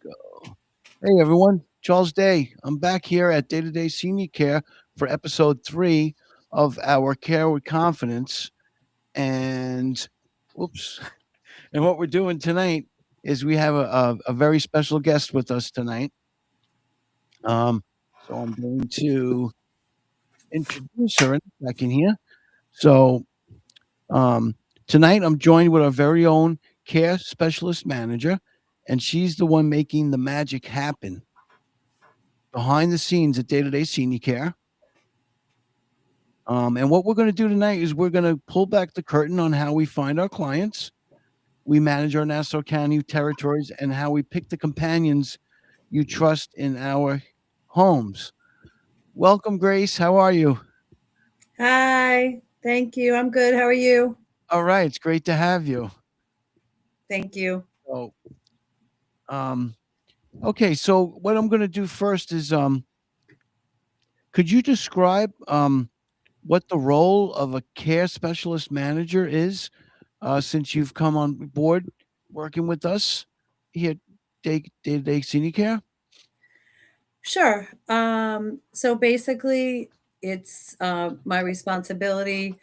Go. Hey everyone, Charles Day. I'm back here at Day to Day Senior Care for episode 3 of our Care with Confidence. And whoops. And what we're doing tonight is we have a very special guest with us tonight. So I'm going to introduce her in a second here. So um, tonight I'm joined with our very own care specialist manager, and she's the one making the magic happen behind the scenes at Day to Day Senior Care. And what we're going to do tonight is we're going to pull back the curtain on how we find our clients, we manage our Nassau County territories, and how we pick the companions you trust in our homes. Welcome, Grace. How are you? Hi, thank you. I'm good. How are you? All right, it's great to have you. Thank you. So, um, okay, so what I'm going to do first is, could you describe what the role of a care specialist manager is since you've come on board working with us here at Day to Day Senior Care? Sure. So basically, it's my responsibility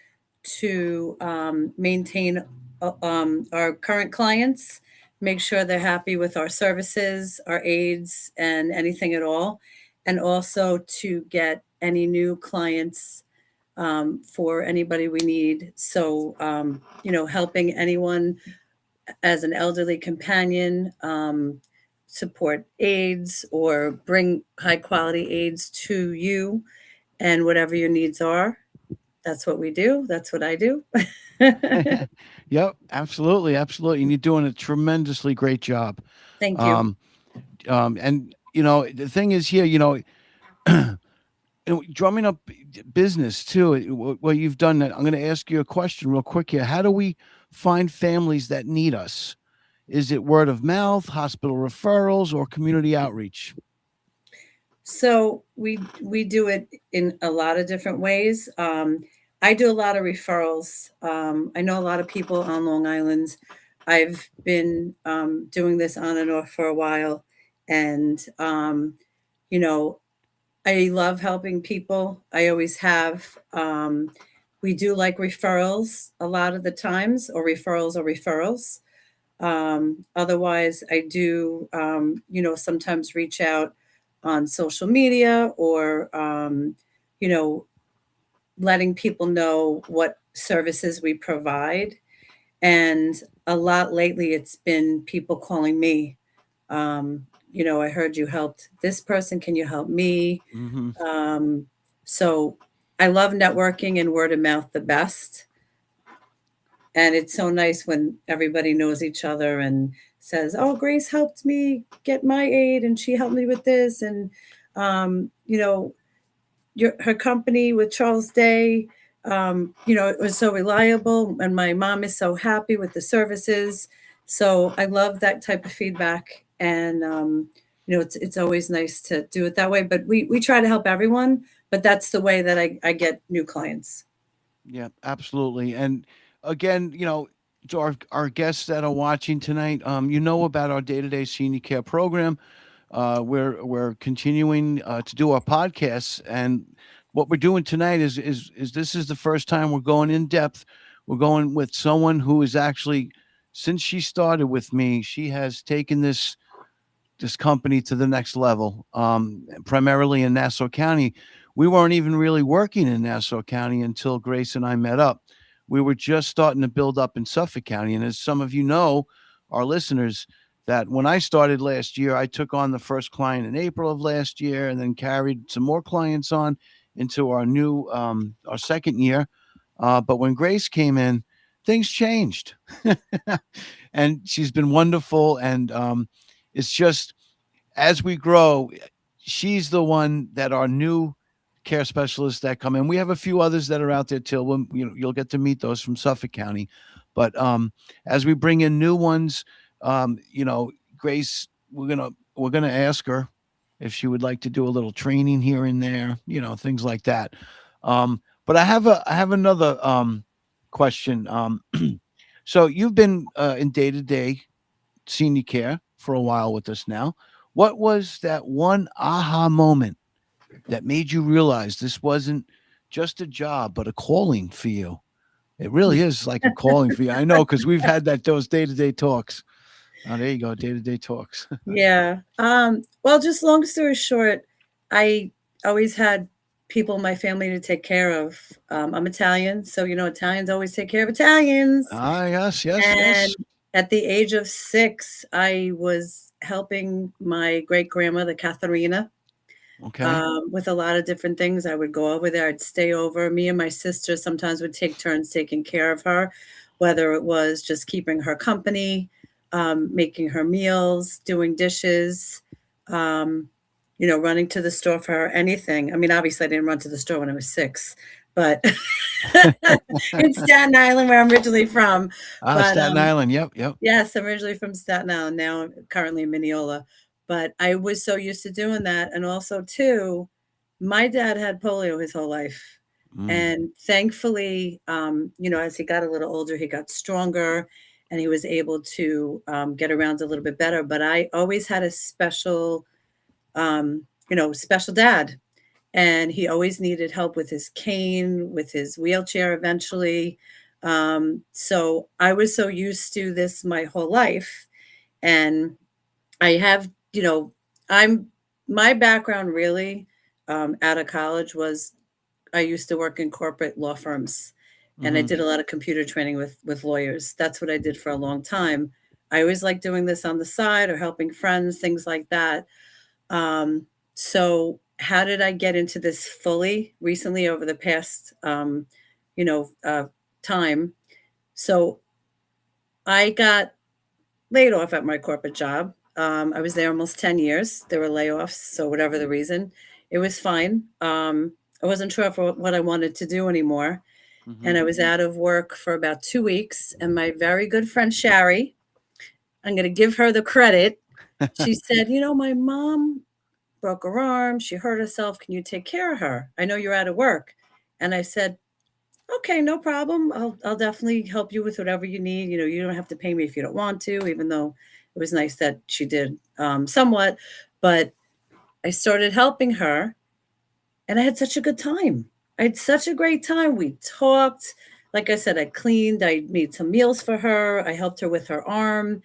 to maintain our current clients, make sure they're happy with our services, our aids, and anything at all, and also to get any new clients for anybody we need. So, helping anyone as an elderly companion, support aids or bring high quality aids to you and whatever your needs are. That's what we do. That's what I do. Yep, absolutely, absolutely, and you're doing a tremendously great job. Thank you. Um, and the thing is here, drumming up business too. What you've done. I'm going to ask you a question real quick here. How do we find families that need us? Is it word of mouth, hospital referrals, or community outreach? So we do it in a lot of different ways. I do a lot of referrals. I know a lot of people on Long Island. I've been doing this on and off for a while, and you know, I love helping people. I always have. We do like referrals a lot of the times, or referrals or referrals. Otherwise, I do, sometimes reach out on social media or, you know, letting people know what services we provide. And a lot lately, it's been people calling me. I heard you helped this person. Can you help me? Hmm. Um, so I love networking and word of mouth the best. And it's so nice when everybody knows each other and says, "Oh, Grace helped me get my aid, and she helped me with this." And um, you know, her company with Charles Day, it was so reliable, and my mom is so happy with the services. So I love that type of feedback, and it's always nice to do it that way. But we try to help everyone, but that's the way that I get new clients. Yeah, absolutely. And again, to our guests that are watching tonight, you know about our Day to Day Senior Care program. We're continuing to do our podcasts, and what we're doing tonight is this is the first time we're going in depth. We're going with someone who is actually, since she started with me, she has taken this company to the next level. Primarily in Nassau County, we weren't even really working in Nassau County until Grace and I met up. We were just starting to build up in Suffolk County, and as some of you know, our listeners, that when I started last year, I took on the first client in April of last year, and then carried some more clients on into our second year. But when Grace came in, things changed, and she's been wonderful. And it's just as we grow, she's the one that our new care specialists that come in. We have a few others that are out there till when you'll get to meet those from Suffolk County. But as we bring in new ones, Grace, we're gonna ask her if she would like to do a little training here and there, things like that. But I have another question. So you've been in day to day senior care. for a while with us now. What was that one aha moment that made you realize this wasn't just a job, but a calling for you? It really is like a calling for you. I know because we've had those day to day talks. Oh, there you go, day to day talks. Yeah. Well, just long story short, I always had people in my family to take care of. I'm Italian, so Italians always take care of Italians. Ah, yes, yes, And yes. at the age of 6, I was helping my great grandmother, Katharina, Okay. with a lot of different things. I would go over there, I'd stay over. Me and my sister sometimes would take turns taking care of her, whether it was just keeping her company, making her meals, doing dishes, um, running to the store for her, anything. I mean, obviously, I didn't run to the store when I was 6, but in Staten Island, where I'm originally from. Ah, But Staten Island. Yep, yep. yes, I'm originally from Staten Island. Now I'm currently in Mineola. But I was so used to doing that. And also, too, my dad had polio his whole life. Mm, And thankfully, as he got a little older, he got stronger and he was able to get around a little bit better. But I always had a special dad. And he always needed help with his cane, with his wheelchair eventually. So I was so used to this my whole life. And I have, I'm my background really out of college was I used to work in corporate law firms and I hmm. did a lot of computer training with lawyers. That's what I did for a long time. I always like doing this on the side or helping friends, things like that. So how did I get into this fully recently over the past, you know, uh, time? So I got laid off at my corporate job. I was there almost 10 years. There were layoffs. So whatever the reason, it was fine. I wasn't sure for what I wanted to do anymore. Hmm. And I was out of work for about 2 weeks. And my very good friend, Shari, I'm going to give her the credit. She said, my mom broke her arm. She hurt herself. Can you take care of her? I know you're out of work. And I said, okay, no problem. I'll definitely help you with whatever you need. You don't have to pay me if you don't want to, even though it was nice that she did somewhat. But I started helping her and I had such a good time. I had such a great time. We talked. Like I said, I cleaned, I made some meals for her, I helped her with her arm.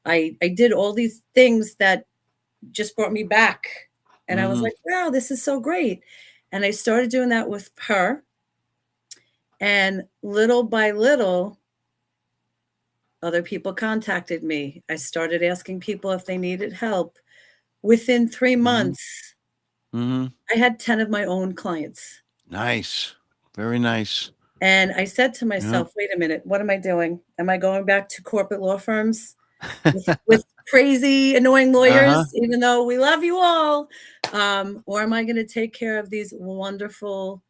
I did all these things that just brought me back. And I was Hmm. like, wow, this is so great. And I started doing that with her. And little by little, other people contacted me. I started asking people if they needed help. Within 3 Hmm. months, Hmm. I had 10 of my own clients. Nice. Very nice. And I said to Yeah. myself, wait a minute, what am I doing? Am I going back to corporate law firms with crazy, annoying Uh-huh. lawyers, even though we love you all? Or am I going to take care of these wonderful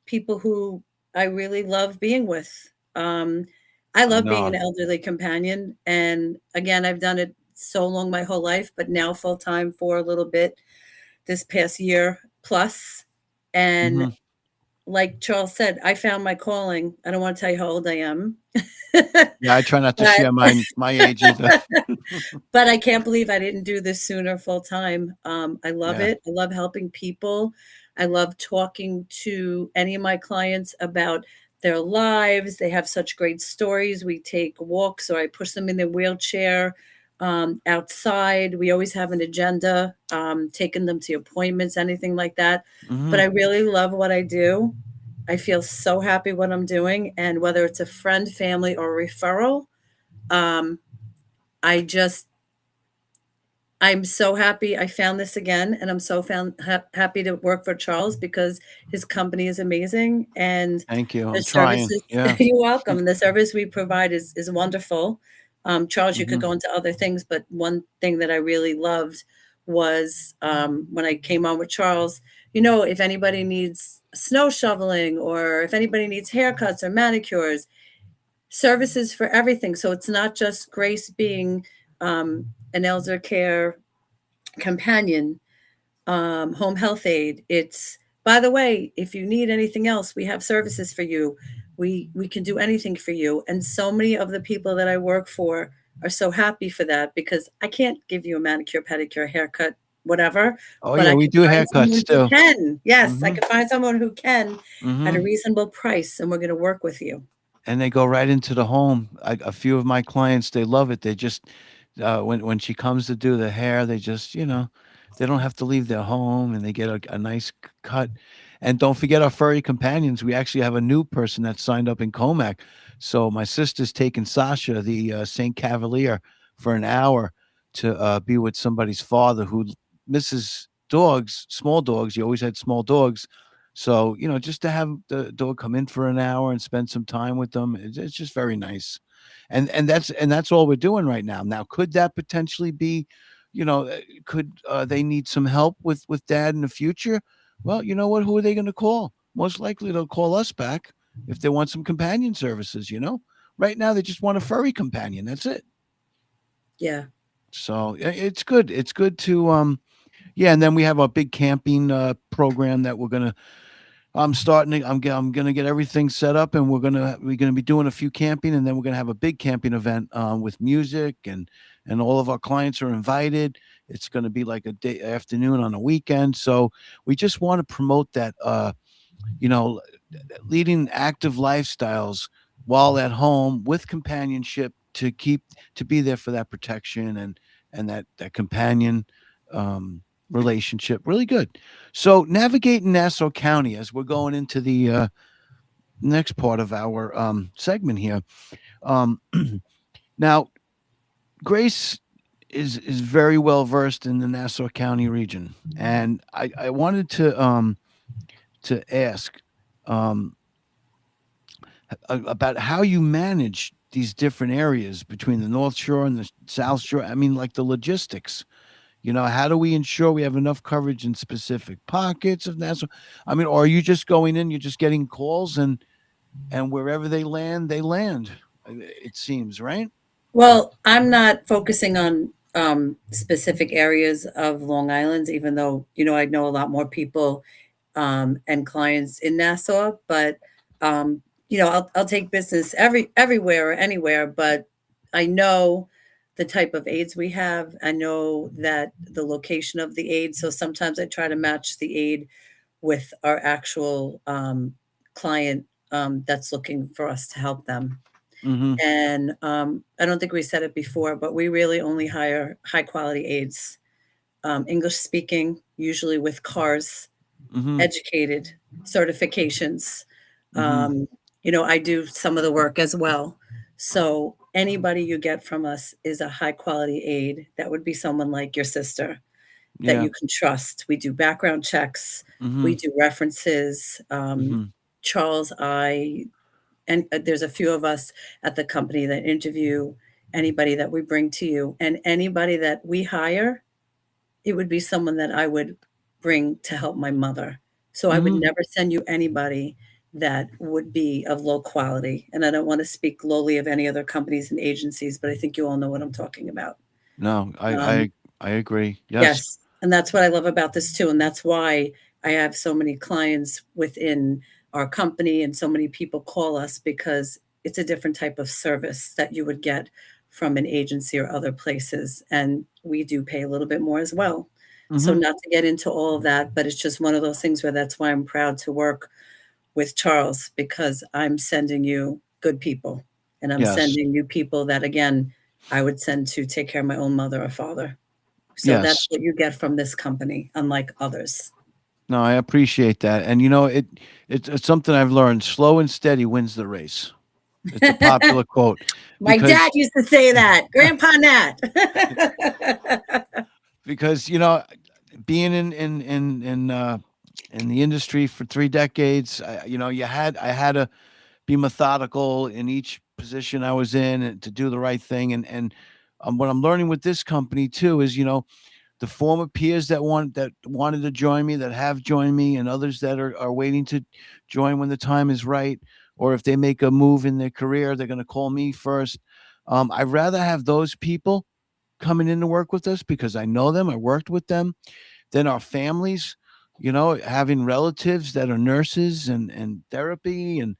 people who I really love being with? Um, I I love being know. an elderly companion. And again, I've done it so long my whole life, but now full time for a little bit this past year plus. And Hmm. like Charles said, I found my calling. I don't want to tell you how old I am. Yeah, I try not to but share my age either. but I can't believe I didn't do this sooner full time. I love Yeah. it. I love helping people. I love talking to any of my clients about their lives. They have such great stories. We take walks or I push them in their wheelchair outside. We always have an agenda, taking them to appointments, anything like that. But Hmm. I really love what I do. I feel so happy what I'm doing. And whether it's a friend, family, or referral, um, I just I'm so happy I found this again, and I'm so happy to work for Charles because his company is amazing, and Thank you. the I'm trying. services Yeah. you're welcome, and the service we provide is wonderful. Charles, you could Hmm. go into other things, but one thing that I really loved was, when I came on with Charles, if anybody needs snow shoveling or if anybody needs haircuts or manicures, services for everything. So it's not just Grace being, an elder care companion, home health aide. It's, by the way, if you need anything else, we have services for you. We can do anything for you. And so many of the people that I work for are so happy for that because I can't give you a manicure, pedicure, haircut, whatever, Oh but yeah, I we can do find haircuts someone who too. can. Yes, I Mhm. can find someone who can at a Mhm. reasonable price, and we're going to work with you. And they go right into the home. A few of my clients, they love it. They just when she comes to do the hair, they just they don't have to leave their home, and they get a nice cut. And don't forget our furry companions. We actually have a new person that signed up in Comac. So my sister's taking Sasha, the Saint Cavalier, for an hour to be with somebody's father who misses dogs, small dogs. He always had small dogs, so, just to have the dog come in for an hour and spend some time with them, it's just very nice. And that's all we're doing right now. Now, could that potentially be, could they need some help with dad in the future? Well, you know what? Who are they going to call? Most likely they'll call us back if they want some companion services. Right now they just want a furry companion. That's it. Yeah. So it's good. It's good to yeah, and then we have our big camping program that I'm starting to, I'm gonna get everything set up, and we're gonna be doing a few camping, and then we're gonna have a big camping event with music, and all of our clients are invited. It's gonna be like a day afternoon on a weekend, so we just want to promote that you know leading active lifestyles while at home with companionship to be there for that protection and that companion um, relationship. Really good. So navigating Nassau County as we're going into the next part of our segment here. Um, now, Grace is very well versed in the Nassau County region, and I wanted to ask. Um, about how you manage these different areas between the North Shore and the South Shore. I mean, like the logistics. How do we ensure we have enough coverage in specific pockets of Nassau? I mean, or are you just going in, you're just getting calls, and wherever they land, they land. It seems, right? Well, I'm not focusing on specific areas of Long Island, even though, I know a lot more people and clients in Nassau, but I'll take business everywhere or anywhere, but I know the type of aids we have. I know that the location of the aid. So sometimes I try to match the aid with our actual client that's looking for us to help them. Mm-hmm. And I don't think we said it before, but we really only hire high quality aides, English speaking, usually with cars, Mm-hmm. educated, certifications. Mm-hmm. Um, I do some of the work as well. So anybody you get from us is a high quality aide. That would be someone like your sister that Yeah. you can trust. We do background checks, Mm-hmm. we do references. Mm-hmm. Charles, and there's a few of us at the company that interview anybody that we bring to you, and anybody that we hire, it would be someone that I would bring to help my mother. So I would Mm-hmm. never send you anybody that would be of low quality. And I don't want to speak lowly of any other companies and agencies, but I think you all know what I'm talking about. No, I Um, I I agree. Yes. Yes, and that's what I love about this too, and that's why I have so many clients within our company and so many people call us because it's a different type of service that you would get from an agency or other places, and we do pay a little bit more as well. So Mm-hmm. not to get into all of that, but it's just one of those things where that's why I'm proud to work with Charles because I'm sending you good people, and I'm Yes. sending you people that, again, I would send to take care of my own mother or father. So that's Yes. what you get from this company, unlike others. No, I appreciate that. And it's something I've learned. Slow and steady wins the race. It's a popular quote My because dad used to say that, Grandpa Nat. because being in the industry for 3 decades, I had to be methodical in each position I was in and to do the right thing. And what I'm learning with this company too is the former peers that wanted to join me, that have joined me, and others that are waiting to join when the time is right, or if they make a move in their career, they're going to call me first. I'd rather have those people coming in to work with us because I know them, I worked with them, than our families. Having relatives that are nurses and therapy, and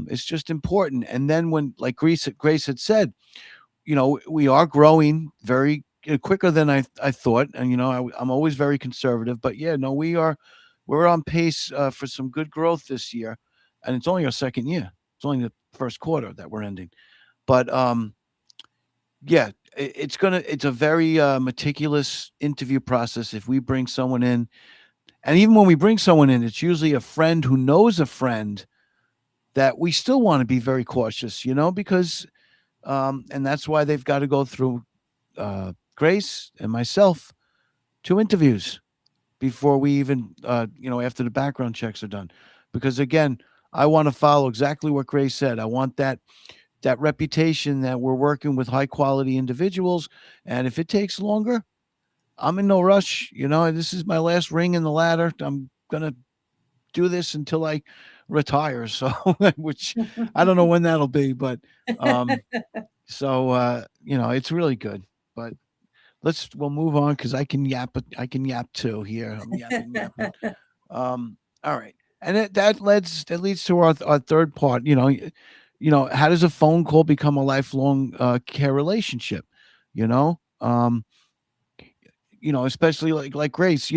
it's just important. And then when, like Grace had said, we are growing very quicker than I thought, and I'm always very conservative, but yeah, no, we're on pace for some good growth this year, and it's only our second year. It's only the first quarter that we're ending, but yeah, it's a very meticulous interview process. If we bring someone in, and even when we bring someone in, it's usually a friend who knows a friend that we still want to be very cautious, because and that's why they've got to go through Grace and myself 2 interviews before we even after the background checks are done, because again, I want to follow exactly what Grace said. I want that reputation that we're working with high quality individuals, and if it takes longer, I'm in no rush. This is my last ring in the ladder. I'm gonna do this until I retire. So, which I don't know when that'll be, but um, so it's really good. But we'll move on because I can yap. I can yap too here. I'm yapping. All right, and that leads to our third part. How does a phone call become a lifelong care relationship? You know, um, especially like Grace.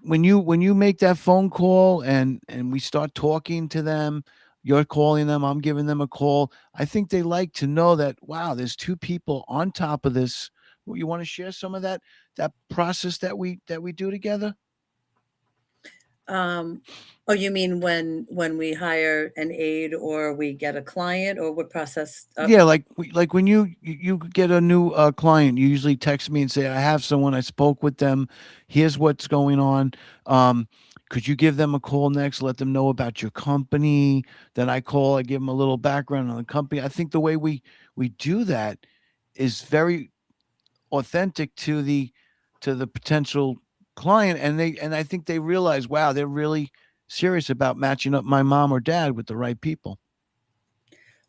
When you make that phone call and we start talking to them, you're calling them, I'm giving them a call. I think they like to know that, wow, there's two people on top of this. Well, you want to share some of that process that we do together? Um, oh, you mean when we hire an aide or we get a client or what process? Yeah, like when you get a new client, you usually text me and say, "I have someone. I spoke with them. Here's what's going on. Um, could you give them a call next? Let them know about your company." Then I call. I give them a little background on the company. I think the way we do that is very authentic to the potential client, and I think they realize, wow, they're really serious about matching up my mom or dad with the right people.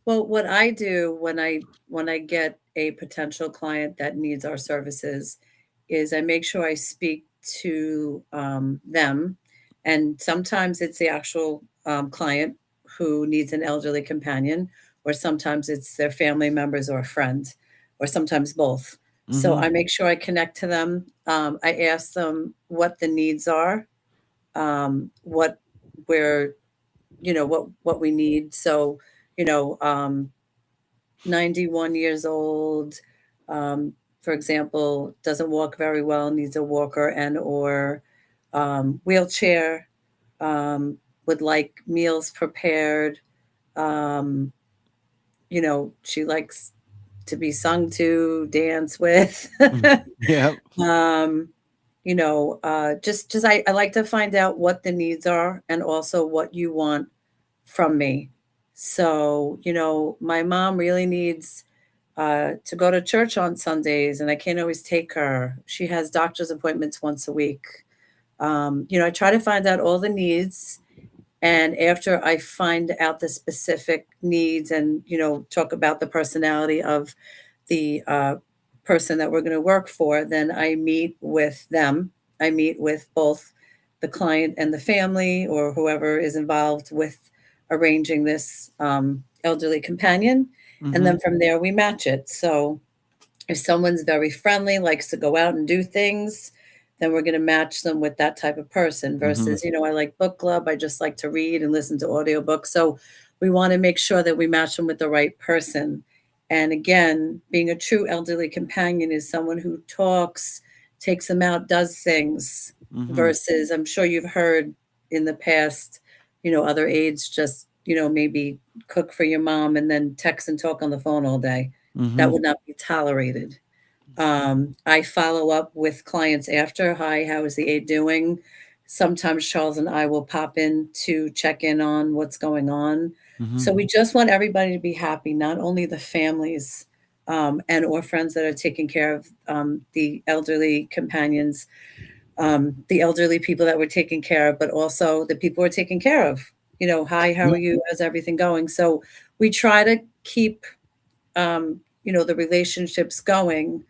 Well, what I do when I get a potential client that needs our services is I make sure I speak to them, and sometimes it's the actual client who needs an elderly companion, or sometimes it's their family members or a friend, or sometimes both. So Mm-hmm. I make sure I connect to them. I ask them what the needs are, what we're what we need. So, you know, 91 years old, um, for example, doesn't walk very well, needs a walker and or wheelchair, would like meals prepared. Um, she likes to be sung to, dance with. Yeah. um, just I like to find out what the needs are and also what you want from me. So, my mom really needs to go to church on Sundays, and I can't always take her. She has doctor's appointments once a week. I try to find out all the needs. And after I find out the specific needs and, talk about the personality of the person that we're going to work for, then I meet with them. I meet with both the client and the family or whoever is involved with arranging this elderly companion. And Mm-hmm. then from there, we match it. So if someone's very friendly, likes to go out and do things, then we're going to match them with that type of person Mm-hmm. versus, I like book club. I just like to read and listen to audiobooks. So we want to make sure that we match them with the right person. And again, being a true elderly companion is someone who talks, takes them out, does things Mm-hmm. versus I'm sure you've heard in the past, other aides just, maybe cook for your mom and then text and talk on the phone all day. That Mm-hmm. would not be tolerated. I follow up with clients after. Hi, how is the aide doing? Sometimes Charles and I will pop in to check in on what's going on. Mm-hmm. So we just want everybody to be happy, not only the families and or friends that are taking care of the elderly companions, the elderly people that we're taking care of, but also the people we're taking care of. Hi, how Yeah. are you? How's everything going? So we try to keep the relationships going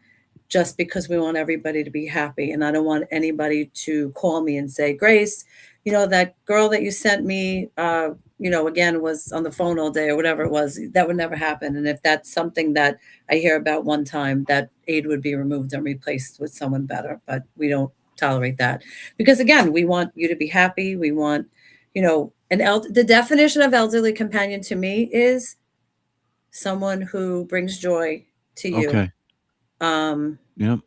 just because we want everybody to be happy. And I don't want anybody to call me and say, Grace, that girl that you sent me, again, was on the phone all day or whatever it was, that would never happen. And if that's something that I hear about one time, that aide would be removed and replaced with someone better. But we don't tolerate that because, again, we want you to be happy. We want, the definition of elderly companion to me is someone who brings joy to you. Okay. Um, Yep.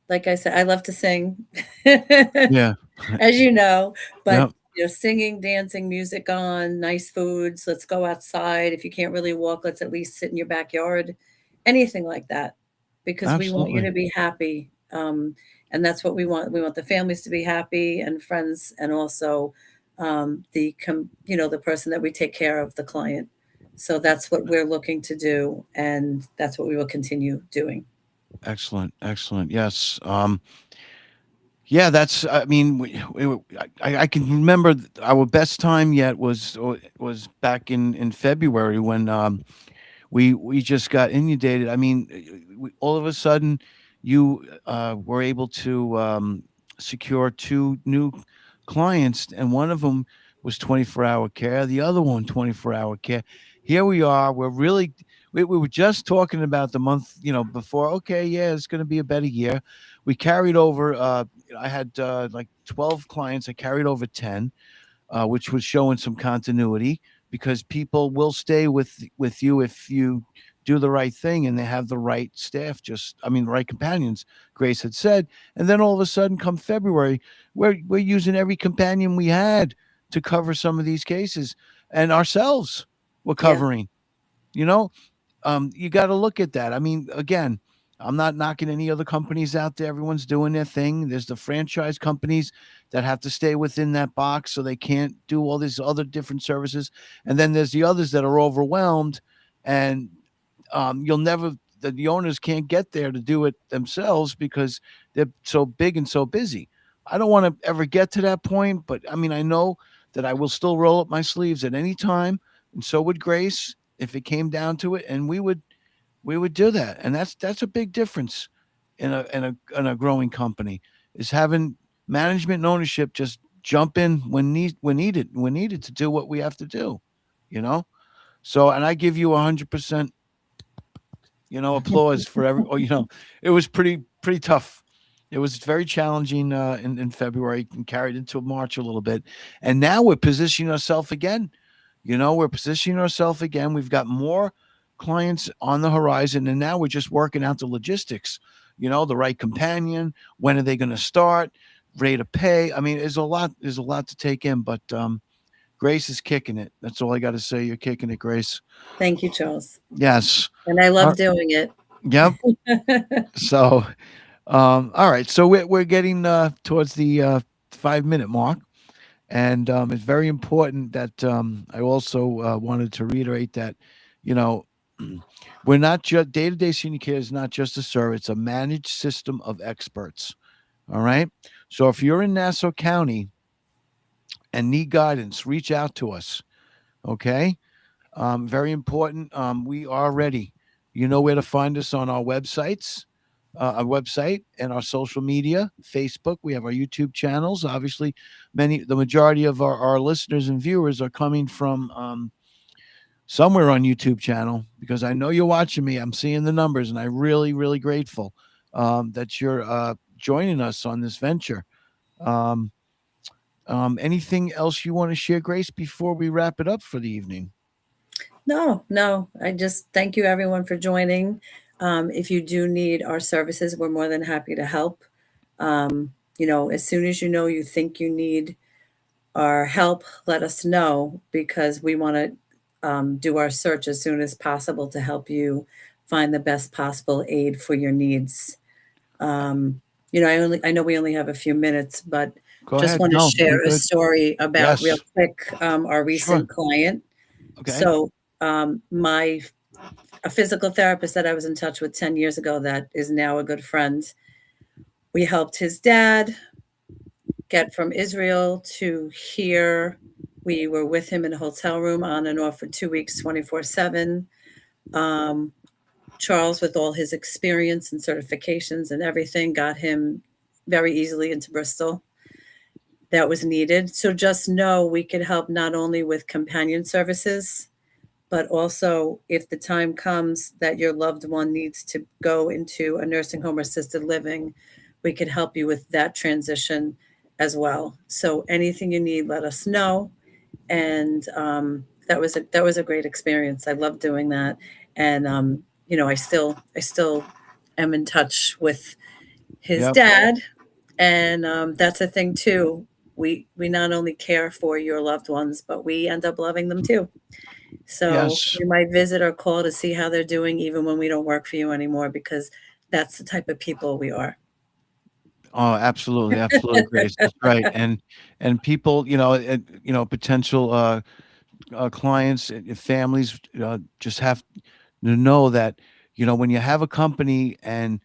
like I said, I love to sing, Yeah. as you know, but Yep. singing, dancing, music on, nice foods. Let's go outside. If you can't really walk, let's at least sit in your backyard, anything like that, because we want you Absolutely. to be happy. And that's what we want. We want the families to be happy and friends, and also the person that we take care of, the client. So that's what we're looking to do, and that's what we will continue doing. Excellent. Excellent. Yes. Yeah, that's. I mean, I can remember our best time yet was back in February when we just got inundated. I mean, all of a sudden, you were able to secure two new clients, and one of them was 24-hour care, the other one 24-hour care. Here we are. We're really we were just talking about the month, before. Okay, yeah, it's going to be a better year. We carried over. I had like 12 clients. I carried over 10, which was showing some continuity because people will stay with you if you do the right thing and they have the right staff. The right companions. Grace had said, and then all of a sudden, come February, we're using every companion we had to cover some of these cases, and ourselves we're Yeah. covering. You know, you got to look at that. I mean, again, I'm not knocking any other companies out there. Everyone's doing their thing. There's the franchise companies that have to stay within that box so they can't do all these other different services. And then there's the others that are overwhelmed and you'll never, the owners can't get there to do it themselves because they're so big and so busy. I don't want to ever get to that point, but I mean, I know that I will still roll up my sleeves at any time, and so would Grace if it came down to it, and we would do that, and that's a big difference in a growing company is having management and ownership just jump in when needed to do what we have to do, you know. So, and I give you 100%, applause for every. It was pretty tough. It was very challenging in February and carried into March a little bit, and now we're positioning ourselves again. We're positioning ourselves again. We've got more clients on the horizon, and now we're just working out the logistics. The right companion. When are they going to start? Rate of pay. I mean, there's a lot. There's a lot to take in, but Grace is kicking it. That's all I got to say. You're kicking it, Grace. Thank you, Charles. Yes. And I Uh, love doing it. yep. So, all right. So we're getting towards the 5 minute mark. And it's very important that I also wanted to reiterate that, you know, we're not just day to day senior care is not just a service, it's a managed system of experts. All right. So if you're in Nassau County and need guidance, reach out to us. Okay. Very important. We are ready. You know where to find us on our website and our social media, Facebook. We have our YouTube channels. Obviously, the majority of our listeners and viewers are coming from somewhere on YouTube channel because I know you're watching me. I'm seeing the numbers, and I'm really, really grateful that you're joining us on this venture. Um, anything else you want to share, Grace, before we wrap it up for the evening? No, no. I just thank you, everyone, for joining. If you do need our services, we're more than happy to help. As soon as you think you need our help, let us know because we want to do our search as soon as possible to help you find the best possible aid for your needs. Um, I know we only have a few minutes, but Go just ahead. want to No, you're share a good. story about real Yes. quick our Sure. recent client. Okay. So my a physical therapist that I was in touch with 10 years ago that is now a good friend. We helped his dad get from Israel to here. We were with him in a hotel room on and off for 2 weeks, 24/7. Um, Charles, with all his experience and certifications and everything, got him very easily into Bristol. that was needed. So just know we could help not only with companion services, but also if the time comes that your loved one needs to go into a nursing home or assisted living, we could help you with that transition as well. So anything you need, let us know. And that was a great experience. I love doing that, and I still am in touch with his Yep. dad, and that's a thing too. We not only care for your loved ones, but we end up loving them too. So Yes. we might visit or call to see how they're doing, even when we don't work for you anymore, because that's the type of people we are. Oh, absolutely, absolutely, Grace. That's right. And people, potential clients and families just have to know that when you have a company and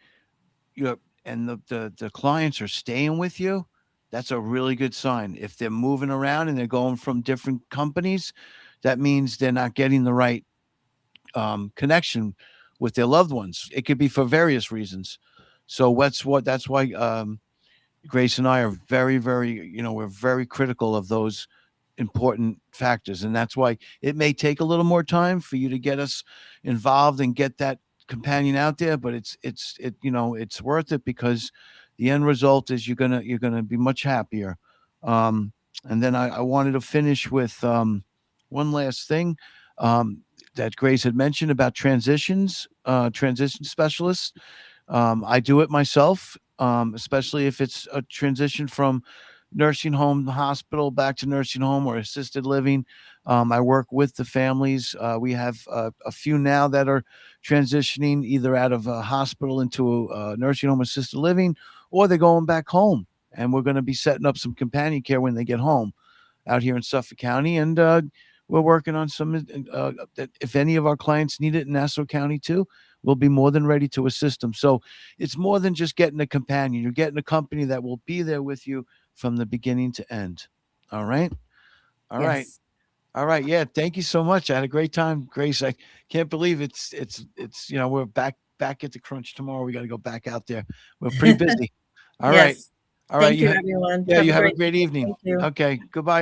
you know, and the clients are staying with you, that's a really good sign. If they're moving around and they're going from different companies, that means they're not getting the right connection with their loved ones. It could be for various reasons. So that's why Grace and I are very, very, we're very critical of those important factors. And that's why it may take a little more time for you to get us involved and get that companion out there, but it's worth it because the end result is you're gonna be much happier. Um, and then I wanted to finish with one last thing that Grace had mentioned about transition specialists. I do it myself, especially if it's a transition from nursing home, hospital back to nursing home or assisted living. I work with the families. We have a few now that are transitioning either out of a hospital into a nursing home, assisted living, or they're going back home. And we're going to be setting up some companion care when they get home out here in Suffolk County. And we're working on some, that if any of our clients need it in Nassau County too, we'll be more than ready to assist them. So it's more than just getting a companion. You're getting a company that will be there with you from the beginning to end. All right. All right. Yes. All right. Yeah. Thank you so much. I had a great time, Grace. I can't believe we're back at the crunch tomorrow. We got to go back out there. We're pretty busy. All right. Yes. All right. Thank you, everyone. Yeah, Have you a have a great great evening. evening. Thank you. Okay. Goodbye.